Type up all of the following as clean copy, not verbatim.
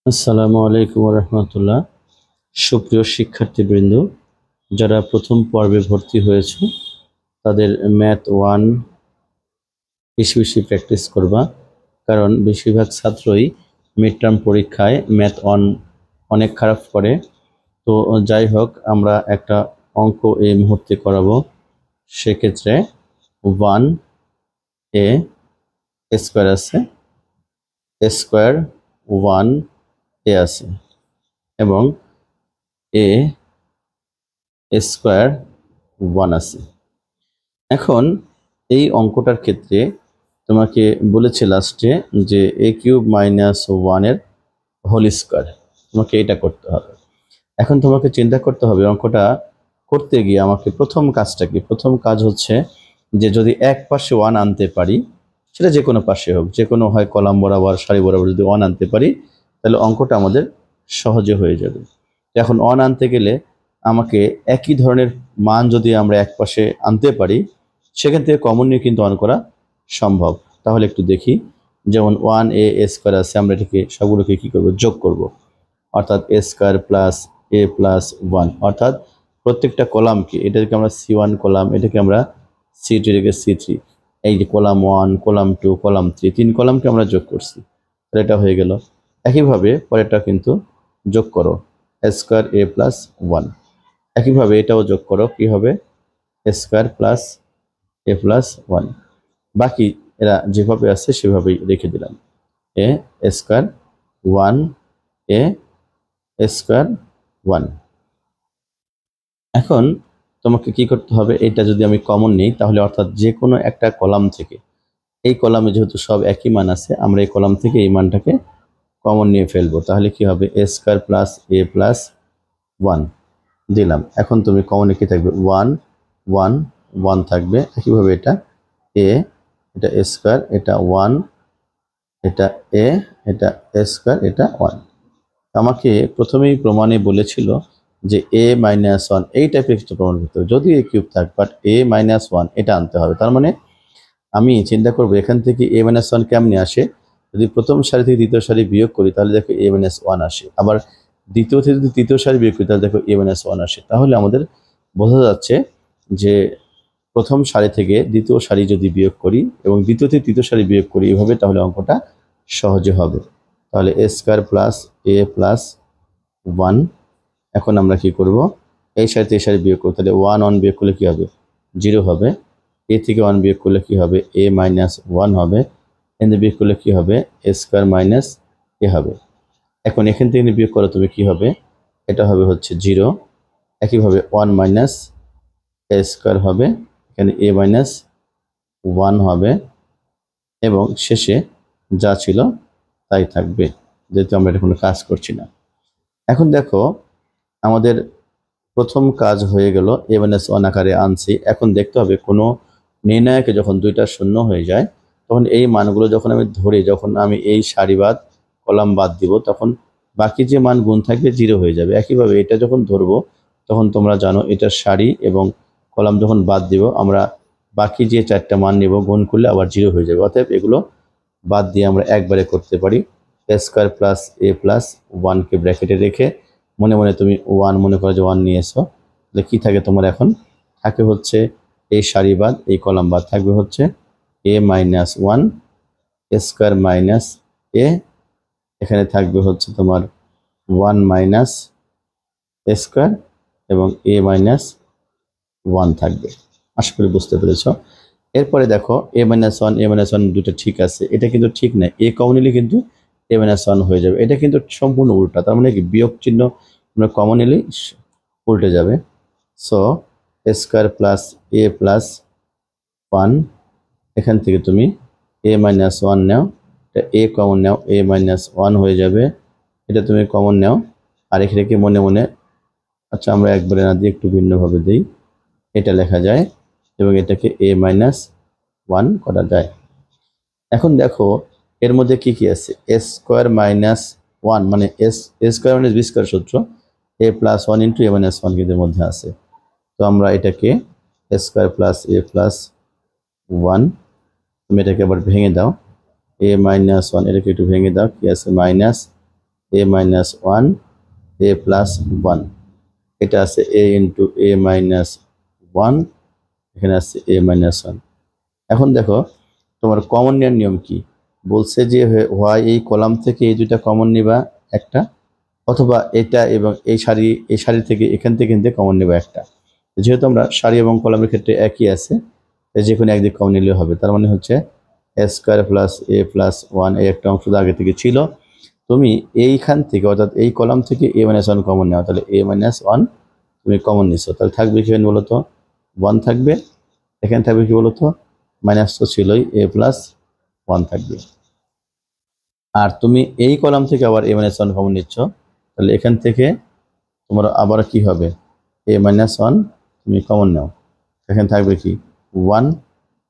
আসসালামু আলাইকুম রহমতুল্লাহ। সুপ্রিয় শিক্ষার্থীবৃন্দ, যারা প্রথম পর্বে ভর্তি হয়েছে তাদের ম্যাথ ওয়ান বেশি বেশি প্র্যাকটিস করবা, কারণ বেশিরভাগ ছাত্রই মিড টার্ম পরীক্ষায় ম্যাথ ওয়ান অনেক খারাপ করে। তো যাই হোক, আমরা একটা অঙ্ক এই মুহূর্তে করাবো। সেক্ষেত্রে ওয়ান এ স্কোয়ার আছে, স্কোয়ার ওয়ান এ আছে, এবং এ স্কোয়ার ওয়ান আছে। এখন এই অঙ্কটার ক্ষেত্রে তোমাকে বলেছে লাস্টে যে এ কিউব মাইনাস ওয়ানের হোল স্কোয়ার, তোমাকে এটা করতে হবে। এখন তোমাকে চিন্তা করতে হবে অঙ্কটা করতে গিয়ে আমাকে প্রথম কাজটা কি। প্রথম কাজ হচ্ছে যে যদি এক পাশে ওয়ান আনতে পারি, সেটা যে কোনো পাশে হোক, যে কোনো হয় কলাম বরাবর সারি বরাবর, যদি ওয়ান আনতে পারি তাহলে অঙ্কটা আমাদের সহজে হয়ে যাবে। এখন ওয়ান আনতে গেলে আমাকে একই ধরনের মান যদি আমরা এক পাশে আনতে পারি, সেখান থেকে কমন নিয়ে কিন্তু অন করা সম্ভব। তাহলে একটু দেখি, যেমন ওয়ান এ স্কোয়ার আছে, আমরা এটাকে সবগুলোকে কি করব, যোগ করব। অর্থাৎ এ স্কোয়ার প্লাস এ প্লাস ওয়ান, অর্থাৎ প্রত্যেকটা কলামকে, এটাকে আমরা C1 কলাম, এটাকে আমরা C2, এটাকে C3, এই যে column one, column two, column three, তিন কলামকে আমরা যোগ করছি, তাহলে এটা হয়ে গেল। একইভাবে পরেরটা কিন্তু যোগ করো, এ স্কোয়ার এ প্লাস ওয়ান। একইভাবে এটাও যোগ করো, কি হবে, এ স্কোয়ার প্লাস এ প্লাস ওয়ান। বাকি এরা যেভাবে আছে সেভাবেই রেখে দিলাম, এ স্কোয়ার ওয়ান এ স্কোয়ার ওয়ান। এখন তোমাকে কি করতে হবে, এটা যদি আমি কমন নিই তাহলে, অর্থাৎ যে কোনো একটা কলাম থেকে, এই কলামে যেহেতু সব একই মান আছে, আমরা এই কলাম থেকে এই মানটাকে কমন নিয়ে ফেলবো। তাহলে কি হবে, এ স্কোয়ার প্লাস এ প্লাস ওয়ান দিলাম। এখন তুমি কমনে কি থাকবে, ওয়ান ওয়ান ওয়ান থাকবে। একইভাবে এটা এ, এটা স্কোয়ার, এটা ওয়ান, এটা এ, এটা স্কোয়ার, এটা ওয়ান। আমাকে প্রথমেই প্রমাণে বলেছিল যে এ মাইনাস ওয়ান এই টাইপের কিছু প্রমাণ করতে হবে, যদি এ কিউব থাক, বাট এ মাইনাস ওয়ান এটা আনতে হবে। তার মানে আমি চিন্তা করবো এখান থেকে এ মাইনাস ওয়ান কেমনে আসে। যদি প্রথম সারি থেকে দ্বিতীয় সারি বিয়োগ করি তাহলে দেখো এ মাইনাস ওয়ান আসে, আবার দ্বিতীয় থেকে যদি তৃতীয় সারি বিয়োগ করি তাহলে দেখো এ মাইনাস ওয়ান আসে। তাহলে আমাদের বোঝা যাচ্ছে যে প্রথম সারি থেকে দ্বিতীয় সারি যদি বিয়োগ করি এবং দ্বিতীয় থেকে তৃতীয় সারি বিয়োগ করি এভাবে, তাহলে অঙ্কটা সহজে হবে। তাহলে এ স্কোয়ার প্লাস এ প্লাস ওয়ান। এখন আমরা কি করব, এই সারি থেকে সারি বিয়োগ করব, তাহলে ওয়ান ওয়ান বিয়োগ করলে কি হবে, জিরো হবে। এ থেকে ওয়ান বিয়োগ করলে কি হবে, এ মাইনাস ওয়ান হবে। এখান থেকে বিয়োগ করলে কি হবে, এ স্কোয়ার মাইনাস এ হবে। এখন এখান থেকে বিয়োগ করলে তুমি কি হবে, এটা হবে হচ্ছে জিরো। একইভাবে ওয়ান মাইনাস এ স্কোয়ার হবে, এখানে এ মাইনাস ওয়ান হবে, এবং শেষে যা ছিল তাই থাকবে, যেহেতু আমরা এটা কোনো কাজ করছি না। এখন দেখো আমাদের প্রথম কাজ হয়ে গেল, এ মাইনাস ওয়ান আকারে আনছি। এখন দেখতে হবে কোনো নির্ণায়কে যখন দুইটা শূন্য হয়ে যায়, তখন এই মানগুলো যখন আমি ধরি, যখন আমি এই সারি বাদ কলাম বাদ দিব, তখন বাকি যে মান গুণ থাকবে জিরো হয়ে যাবে। একইভাবে এটা যখন ধরবো তখন তোমরা জানো এটার সারি এবং কলাম যখন বাদ দিব, আমরা বাকি যে চারটা মান নিব গুণ করলে আবার জিরো হয়ে যাবে। অতএব এগুলো বাদ দিয়ে আমরা একবারে করতে পারি। এ স্কোয়ার প্লাস এ প্লাস ওয়ানকে ব্র্যাকেটে রেখে মনে মনে তুমি ওয়ান মনে করো যে ওয়ান নিয়ে এসো, তাহলে কী থাকে তোমার, এখন থাকে হচ্ছে এই সারি বাদ এই কলাম বাদ, থাকবে হচ্ছে এ মাইনাস ওয়ান স্কোয়ার মাইনাস এ, এখানে থাকবে হচ্ছে তোমার ওয়ান মাইনাস স্কোয়ার এবং এ মাইনাস ওয়ান থাকবে। আশা করি বুঝতে পেরেছ। এরপরে দেখো এ মাইনাস ওয়ান দুটো ঠিক আছে, এটা কিন্তু ঠিক না, এ কমন নিলে কিন্তু এ মাইনাস ওয়ান হয়ে যাবে। এটা কিন্তু সম্পূর্ণ উল্টা, তার মানে কি বিয়োগ চিহ্ন আমরা কমন নিলেই উল্টে যাবে। সো এ স্কোয়ার প্লাস এ প্লাস ওয়ান, এখান থেকে তুমি এ মাইনাস ওয়ান নাও, এটা a common now, A minus one হয়ে যাবে। এটা তুমি কমন নাও, আর এখানে কি মনে মনে, আচ্ছা আমরা একবারে না দিয়ে একটু ভিন্নভাবে দিই, এটা লেখা যায় এবং এটাকে এ মাইনাস ওয়ান করা যায়। এখন দেখো এর মধ্যে কি কি আছে, এ স্কোয়ার মাইনাস ওয়ান, মানে এ স্কোয়ার মাইনাস বি স্কোয়ার সূত্র, এ প্লাস ওয়ান ইন্টু এ মাইনাস ওয়ান কিন্তু এর মধ্যে আছে। তো আমরা এটাকে এ স্কোয়ার প্লাস এ প্লাস ওয়ান, তুমি এটাকে আবার ভেঙে দাও, এ মাইনাস ওয়ান, এটাকে একটু ভেঙে দাও, কি আছে মাইনাস এ মাইনাস ওয়ান এ প্লাস ওয়ান, এটা আছে এ ইন্টু এ মাইনাস ওয়ান, এখানে আছে এ মাইনাস ওয়ান। এখন দেখো তোমার কমন নেওয়ার নিয়ম কি বলছে, যে হয় এই কলাম থেকে এই দুইটা কমন নিবা একটা, অথবা এটা এবং এই সারি থেকে এখান থেকে কিন্তু কমন নেবা একটা। যেহেতু আমরা সারি এবং কলামের ক্ষেত্রে একই আছে, যে কোনো একদিক কমন নিলে হবে। তার মানে হচ্ছে এ স্কোয়ার প্লাস এ প্লাস ওয়ান, এই একটা অংশ আগে থেকে ছিল, তুমি এইখান থেকে অর্থাৎ এই কলাম থেকে এ মাইনাস ওয়ান কমন নেওয়া, তাহলে এ মাইনাস ওয়ান তুমি কমন নিছো, তাহলে থাকবে কি বলতো ওয়ান থাকবে, এখানে থাকবে কি বলতো মাইনাস তো ছিলই, এ প্লাস ওয়ান থাকবে। আর তুমি এই কলাম থেকে আবার এ মাইনাস ওয়ান কমন নিচ্ছ, তাহলে এখান থেকে তোমার আবার কি হবে এ মাইনাস ওয়ান তুমি কমন নাও, এখানে থাকবে কি ওয়ান,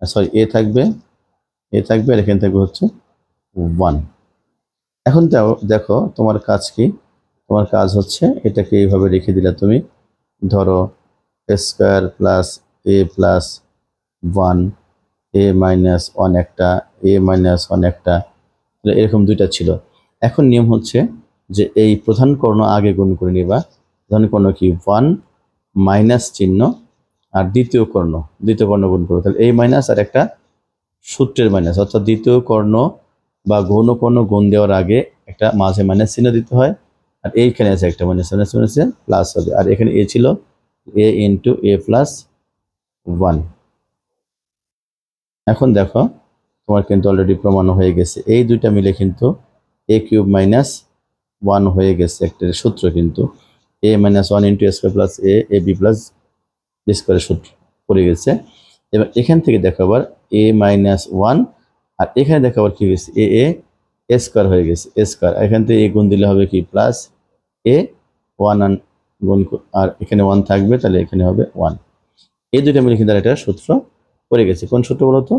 সরি এ থাকবে আর এখানে থাকবে হচ্ছে ওয়ান। এখন দেখো তোমার কাজ কি, তোমার কাজ হচ্ছে এটাকে এইভাবে রেখে দিলে তুমি, ধরো স্কোয়ার প্লাস এ প্লাস ওয়ান, এ মাইনাস ওয়ান একটা, এ মাইনাস ওয়ান একটা, এরকম দুইটা ছিল। এখন নিয়ম হচ্ছে যে এই প্রধান কর্ণ আগে গুণ করে নিবা। প্রধান কর্ণ কি ওয়ান মাইনাস চিহ্ন, আর দ্বিতীয় কর্ণ গুণ করো, তাহলে এই মাইনাস আর একটা সূত্রের মাইনাস, অর্থাৎ দ্বিতীয় কর্ণ বা গৌণ কর্ণ গুণ দেওয়ার আগে একটা মাঝে মাইনাস চিহ্ন দিতে হয়, আর এইখানে আছে একটা মাইনাস প্লাস হবে, আর এখানে এ ছিল এ ইন্টু এ প্লাস ওয়ান। এখন দেখো তোমার কিন্তু অলরেডি প্রমাণ হয়ে গেছে, এই দুইটা মিলে কিন্তু এ কিউব মাইনাস ওয়ান হয়ে গেছে একটা সূত্র, কিন্তু A minus one into square plus A B plus B স্কোয়ারের সূত্র পড়ে গেছে। এবার এখান থেকে দেখো আবার এ মাইনাস ওয়ান, আর এখানে দেখো আবার কি হয়েছে এ স্কোয়ার হয়ে গেছে, এ স্কোয়ার, এখান থেকে এ গুণ দিলে হবে কি প্লাস এ ওয়ান গুণ, আর এখানে ওয়ান থাকবে, তাহলে এখানে হবে ওয়ান। এই দুইটা মিলে কিন্তু একটা সূত্র পড়ে গেছে। কোন সূত্র বলতো,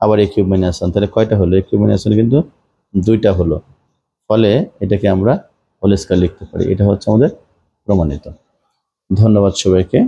আবার এ কিউব মাইনাস ওয়ান, তাহলে কয়টা হলো, এ কিউব মাইনাস ওয়ান কিন্তু দুইটা হলো, ফলে এটাকে আমরা হোল স্কয়ার লিখতে পারি। এটা হচ্ছে আমাদের প্রমাণিত। ধন্যবাদ সবাইকে।